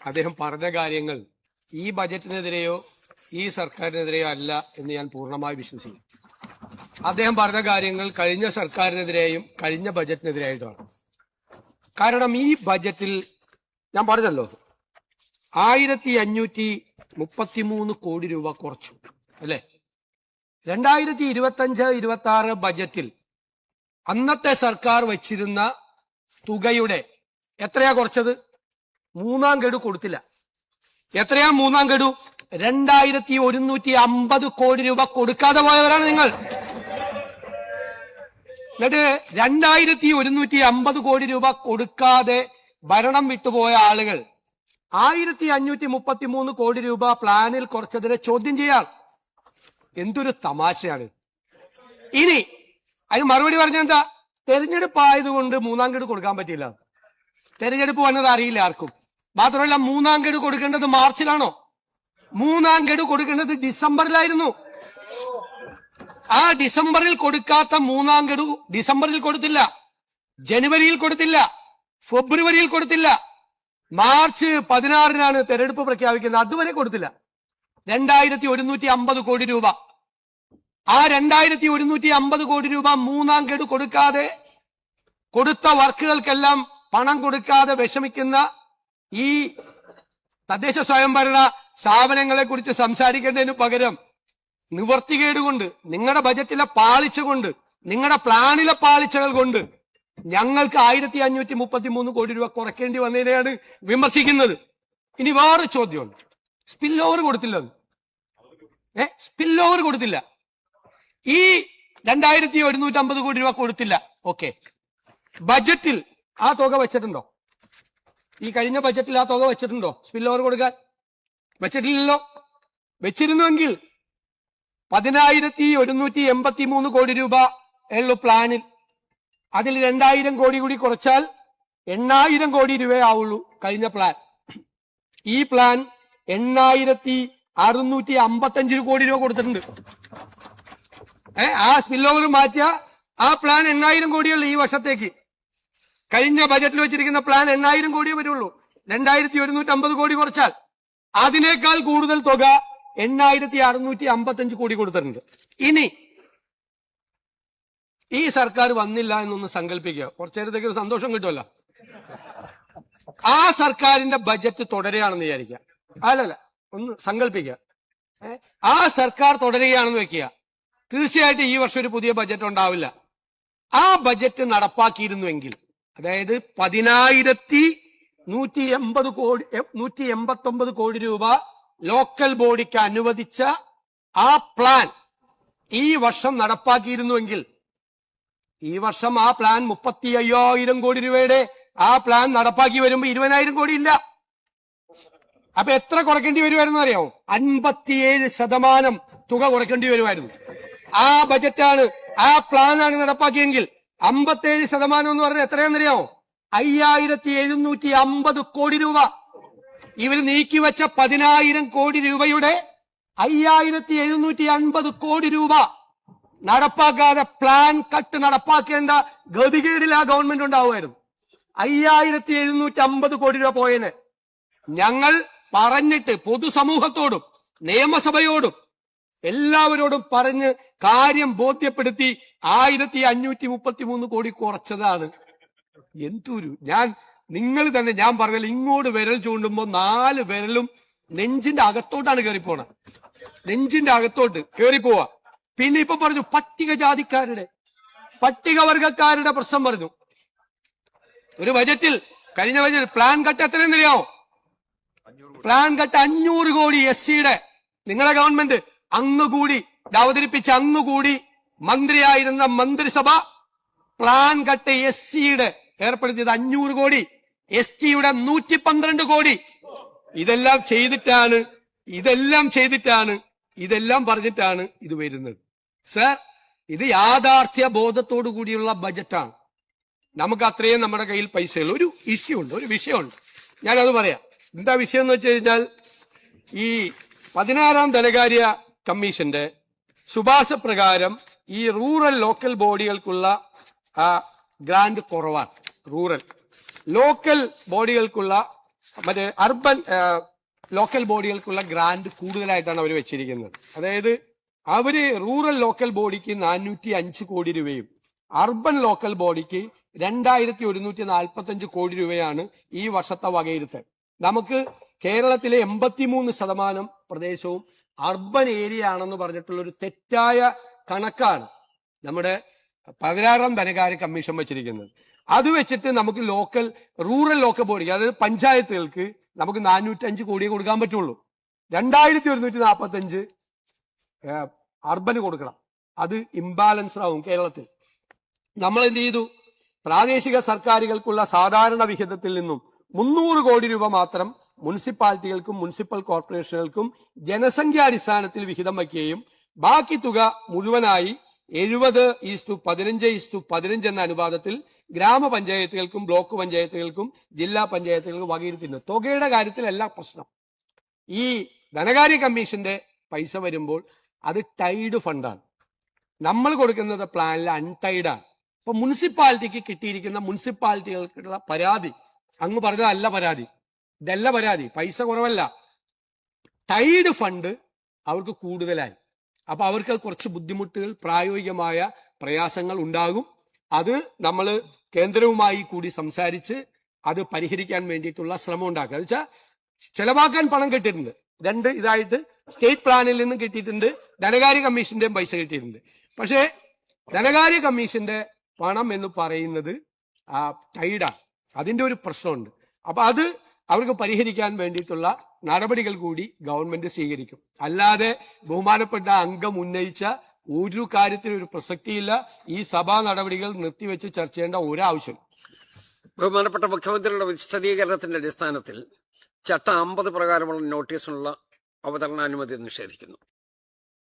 അദ്ദേഹം പറഞ്ഞ കാര്യങ്ങൾ ഈ ബജറ്റിനെതിരെയോ ഈ സർക്കാരിനെതിരെയോ അല്ല എന്ന് ഞാൻ പൂർണ്ണമായി വിശ്വസിക്കുന്നു. അദ്ദേഹം പറഞ്ഞ കാര്യങ്ങൾ കഴിഞ്ഞ സർക്കാരിനെതിരെയും കഴിഞ്ഞ ബജറ്റിനെതിരായിട്ടുമാണ്. കാരണം ഈ ബജറ്റിൽ ഞാൻ പറഞ്ഞല്ലോ 1533 കോടി രൂപ കുറച്ചു അല്ലെ. 2025-26 ബജറ്റിൽ അന്നത്തെ സർക്കാർ വച്ചിരുന്ന തുകയുടെ എത്രയാ കുറച്ചത്? മൂന്നാം ഗഡു കൊടുത്തില്ല. എത്രയാ മൂന്നാം ഗഡു? 2150 കോടി രൂപ കൊടുക്കാതെ പോയവരാണ് നിങ്ങൾ. എന്നിട്ട് 2150 കോടി രൂപ കൊടുക്കാതെ ഭരണം വിട്ടുപോയ ആളുകൾ 1533 കോടി രൂപ പ്ലാനിൽ കുറച്ചതിനെ ചോദ്യം ചെയ്യാൻ. എന്തൊരു തമാശയാണ്. ഇനി അതിന് മറുപടി പറഞ്ഞെന്താ? തെരഞ്ഞെടുപ്പ് ആയതുകൊണ്ട് മൂന്നാം ഗഡു കൊടുക്കാൻ പറ്റില്ല. തെരഞ്ഞെടുപ്പ് വന്നത് അറിയില്ല ആർക്കും. മാത്രമല്ല മൂന്നാം ഗഡു കൊടുക്കേണ്ടത് മാർച്ചിലാണോ? മൂന്നാം ഗഡു കൊടുക്കേണ്ടത് ഡിസംബറിലായിരുന്നു. ആ ഡിസംബറിൽ കൊടുക്കാത്ത മൂന്നാം ഗഡു ഡിസംബറിൽ കൊടുത്തില്ല, ജനുവരിയിൽ കൊടുത്തില്ല, ഫെബ്രുവരിയിൽ കൊടുത്തില്ല. മാർച്ച് 16-നാണ് തെരഞ്ഞെടുപ്പ് പ്രഖ്യാപിക്കുന്നത്. അതുവരെ കൊടുത്തില്ല. 2150 കോടി രൂപ. ആ 2150 കോടി രൂപ മൂന്നാം ഗഡു കൊടുക്കാതെ കൊടുത്ത വർക്കുകൾക്കെല്ലാം പണം കൊടുക്കാതെ വിഷമിക്കുന്ന ഈ തദ്ദേശ സ്വയംഭരണ സ്ഥാപനങ്ങളെ കുറിച്ച് സംസാരിക്കുന്നതിന് പകരം നിവർത്തികേട് കൊണ്ട്, നിങ്ങളുടെ ബജറ്റിലെ പാളിച്ച കൊണ്ട്, നിങ്ങളുടെ പ്ലാനിലെ പാളിച്ചകൾ കൊണ്ട് ഞങ്ങൾക്ക് 1533 കോടി രൂപ കുറയ്ക്കേണ്ടി വന്നതിനെയാണ് വിമർശിക്കുന്നത്. ഇനി വേറെ ചോദ്യമുണ്ട്. സ്പിൽ ഓവർ കൊടുത്തില്ല. സ്പിൽ ഓവർ കൊടുത്തില്ല. ഈ 2150 കോടി രൂപ കൊടുത്തില്ല. ഓക്കെ, ബജറ്റിൽ ആ തുക വെച്ചിട്ടുണ്ടോ? ഈ കഴിഞ്ഞ ബജറ്റിൽ ആ തുക വെച്ചിട്ടുണ്ടോ സ്പിൽ ഓവർ കൊടുക്കാൻ? വെച്ചിട്ടില്ലല്ലോ. വെച്ചിരുന്നുവെങ്കിൽ 10,183 കോടി രൂപ ഉള്ളു പ്ലാനിൽ. അതിൽ 2000 കോടി കൂടി കുറച്ചാൽ 8,000 കോടി രൂപയേ ആവുള്ളൂ കഴിഞ്ഞ പ്ലാൻ. ഈ പ്ലാൻ 8,655 കോടി രൂപ കൊടുത്തിട്ടുണ്ട്. ആ സ്പിൽ ഓവർ മാറ്റിയ ആ പ്ലാൻ 8,000 കോടിയുള്ളൂ ഈ വർഷത്തേക്ക്. കഴിഞ്ഞ ബജറ്റിൽ വെച്ചിരിക്കുന്ന പ്ലാൻ 8,000 കോടിയേ വരുള്ളൂ. 2,150 കോടി കുറച്ചാൽ അതിനേക്കാൾ കൂടുതൽ തുക 8,655 കോടി കൊടുത്തിട്ടുണ്ട്. ഇനി ഈ സർക്കാർ വന്നില്ല എന്നൊന്ന് സങ്കല്പിക്കുക. കുറച്ചു നേരത്തേക്ക് ഒരു സന്തോഷം കിട്ടുമല്ലോ. ആ സർക്കാരിന്റെ ബജറ്റ് തുടരുകയാണെന്ന് വിചാരിക്കുക. അല്ലല്ല, ഒന്ന് സങ്കല്പിക്കുക. ആ സർക്കാർ തുടരുകയാണെന്ന് വെക്കുക. തീർച്ചയായിട്ടും ഈ വർഷം ഒരു പുതിയ ബജറ്റ് ഉണ്ടാവില്ല. ആ ബജറ്റ് നടപ്പാക്കിയിരുന്നുവെങ്കിൽ, അതായത് 10,189 കോടി രൂപ ലോക്കൽ ബോഡിക്ക് അനുവദിച്ച ആ പ്ലാൻ ഈ വർഷം നടപ്പാക്കിയിരുന്നുവെങ്കിൽ, ഈ വർഷം ആ പ്ലാൻ 35,000 കോടി രൂപയുടെ ആ പ്ലാൻ നടപ്പാക്കി വരുമ്പോ 20,000 കോടി ഇല്ല. അപ്പൊ എത്ര കുറയ്ക്കേണ്ടി വരുമായിരുന്നു അറിയാമോ? 57% തുക കുറയ്ക്കേണ്ടി വരുമായിരുന്നു. ആ ബജറ്റാണ്, ആ പ്ലാനാണ് നടപ്പാക്കിയെങ്കിൽ 57% എന്ന് പറഞ്ഞാൽ എത്രയാണെന്നറിയാമോ? 5,750 കോടി രൂപ. ഇവർ നീക്കിവെച്ച 10,000 കോടി രൂപയുടെ 5,750 കോടി രൂപ നടപ്പാക്കാതെ പ്ലാൻ കട്ട് നടപ്പാക്കേണ്ട ഗതികേടിൽ ആ ഗവൺമെന്റ് ഉണ്ടാവുമായിരുന്നു. 5,750 കോടി രൂപ പോയതിന് ഞങ്ങൾ പറഞ്ഞിട്ട് പൊതുസമൂഹത്തോടും നിയമസഭയോടും എല്ലാവരോടും പറഞ്ഞ് കാര്യം ബോധ്യപ്പെടുത്തി 1,533 കോടി കുറച്ചതാണ്. എന്തൊരു നിങ്ങൾ തന്നെ, ഞാൻ പറഞ്ഞാൽ ഇങ്ങോട്ട് വിരൽ ചൂണ്ടുമ്പോ 4 വിരലും നെഞ്ചിന്റെ അകത്തോട്ടാണ് കയറിപ്പോണത്. നെഞ്ചിന്റെ അകത്തോട്ട് കയറിപ്പോവാ. പിന്നെ ഇപ്പൊ പറഞ്ഞു പട്ടികജാതിക്കാരുടെ, പട്ടികവർഗക്കാരുടെ പ്രശ്നം പറഞ്ഞു. ഒരു ബജറ്റിൽ, കഴിഞ്ഞ ബജറ്റിൽ പ്ലാൻ കട്ട് എത്രയെന്നറിയാമോ? പ്ലാൻ കട്ട് 500 കോടി എസ്-സിയുടെ. നിങ്ങളുടെ ഗവൺമെന്റ് അങ്ങുകൂടി അവതരിപ്പിച്ച അങ്ങുകൂടി മന്ത്രിയായിരുന്ന മന്ത്രിസഭ പ്ലാൻ കട്ട് എസ്-സിയുടെ ഏർപ്പെടുത്തിയത് 500 കോടി, എസ്-ടിയുടെ 112 കോടി. ഇതെല്ലാം പറഞ്ഞിട്ടാണ് ഇത് വരുന്നത്. സർ, ഇത് യാഥാർത്ഥ്യ ബോധത്തോടു കൂടിയുള്ള ബജറ്റാണ്. നമുക്ക് അത്രയും നമ്മുടെ കയ്യിൽ പൈസയുള്ള ഒരു വിഷയമുണ്ട്. ഞാനത് പറയാം. എന്താ വിഷയം എന്ന് വെച്ച് കഴിഞ്ഞാൽ, ഈ 16-ാം ധനകാര്യ കമ്മീഷന്റെ ശുപാർശ പ്രകാരം ഈ റൂറൽ ലോക്കൽ ബോഡികൾക്കുള്ള ഗ്രാന്റ് കുറവാണ്. റൂറൽ ലോക്കൽ ബോഡികൾക്കുള്ള മറ്റേ അർബൻ ലോക്കൽ ബോഡികൾക്കുള്ള ഗ്രാന്റ് കൂടുതലായിട്ടാണ് അവർ വെച്ചിരിക്കുന്നത്. അതായത് അവര് റൂറൽ ലോക്കൽ ബോഡിക്ക് 405 കോടി രൂപയും അർബൻ ലോക്കൽ ബോഡിക്ക് 2145 കോടി രൂപയാണ് ഈ വർഷത്തെ വകയിരുത്തൽ. നമുക്ക് കേരളത്തിലെ 83% പ്രദേശവും അർബൻ ഏരിയ ആണെന്ന് പറഞ്ഞിട്ടുള്ള ഒരു തെറ്റായ കണക്കാണ് നമ്മുടെ 16ാം ധനകാര്യ കമ്മീഷൻ വെച്ചിരിക്കുന്നത്. അത് വെച്ചിട്ട് നമുക്ക് റൂറൽ ലോക്കൽ ബോഡി, അതായത് പഞ്ചായത്തുകൾക്ക് നമുക്ക് 405 കോടിയെ കൊടുക്കാൻ പറ്റുള്ളൂ. 2145 അർബന് കൊടുക്കണം. അത് ഇംബാലൻസ്ഡ് ആവും കേരളത്തിൽ. നമ്മൾ എന്ത് ചെയ്തു? പ്രാദേശിക സർക്കാരുകൾക്കുള്ള സാധാരണ വിഹിതത്തിൽ നിന്നും 300 കോടി രൂപ മാത്രം മുനിസിപ്പാലിറ്റികൾക്കും മുനിസിപ്പൽ കോർപ്പറേഷനുകൾക്കും ജനസംഖ്യാടിസ്ഥാനത്തിൽ വിഹിതം വയ്ക്കുകയും ബാക്കി തുക മുഴുവനായി 70:15:15 എന്ന അനുപാതത്തിൽ ഗ്രാമപഞ്ചായത്തുകൾക്കും ബ്ലോക്ക് പഞ്ചായത്തുകൾക്കും ജില്ലാ പഞ്ചായത്തുകൾക്കും വകയിരുത്തുന്നു. തുകയുടെ കാര്യത്തിലല്ല പ്രശ്നം. ഈ ധനകാര്യ കമ്മീഷന്റെ പൈസ വരുമ്പോൾ അത് ടൈഡ് ഫണ്ടാണ്. നമ്മൾ കൊടുക്കുന്നത് പ്ലാനിൽ അൺടൈഡാണ്. അപ്പൊ മുനിസിപ്പാലിറ്റിക്ക് കിട്ടിയിരിക്കുന്ന മുനിസിപ്പാലിറ്റികൾക്കുള്ള പരാതി അങ്ങ് പറഞ്ഞതല്ല പരാതി, ഇതല്ല പരാതി. പൈസ കുറവല്ല, ടൈഡ് ഫണ്ട് അവർക്ക് കൂടുതലായി. അപ്പൊ അവർക്ക് കുറച്ച് ബുദ്ധിമുട്ടുകൾ, പ്രായോഗികമായ പ്രയാസങ്ങൾ ഉണ്ടാകും. അത് നമ്മൾ കേന്ദ്രവുമായി കൂടി സംസാരിച്ച് അത് പരിഹരിക്കാൻ വേണ്ടിയിട്ടുള്ള ശ്രമം ഉണ്ടാക്കുക. എന്ന് വെച്ചാൽ ചെലവാക്കാൻ പണം കിട്ടിയിട്ടുണ്ട്. 2 ഇതായിട്ട് സ്റ്റേറ്റ് പ്ലാനിൽ നിന്നും കിട്ടിയിട്ടുണ്ട്, ധനകാര്യ കമ്മീഷന്റെയും പൈസ കിട്ടിയിട്ടുണ്ട്. പക്ഷേ ധനകാര്യ കമ്മീഷന്റെ പണം എന്ന് പറയുന്നത് ടൈഡാണ്. അതിന്റെ ഒരു പ്രശ്നമുണ്ട്. അപ്പൊ അത് അവർക്ക് പരിഹരിക്കാൻ വേണ്ടിയിട്ടുള്ള നടപടികൾ കൂടി ഗവൺമെന്റ് സ്വീകരിക്കും. അല്ലാതെ ബഹുമാനപ്പെട്ട അംഗം ഉന്നയിച്ച ഒരു കാര്യത്തിനും ഒരു പ്രസക്തിയില്ല. ഈ സഭാ നടപടികൾ നിർത്തിവെച്ച് ചർച്ച ചെയ്യേണ്ട ഒരാവശ്യം. ബഹുമാനപ്പെട്ട മുഖ്യമന്ത്രിയുടെ വിശദീകരണത്തിന്റെ അടിസ്ഥാനത്തിൽ ചട്ടം 50 പ്രകാരമുള്ള നോട്ടീസിനുള്ള അവതരണാനുമതി നിഷേധിക്കുന്നു.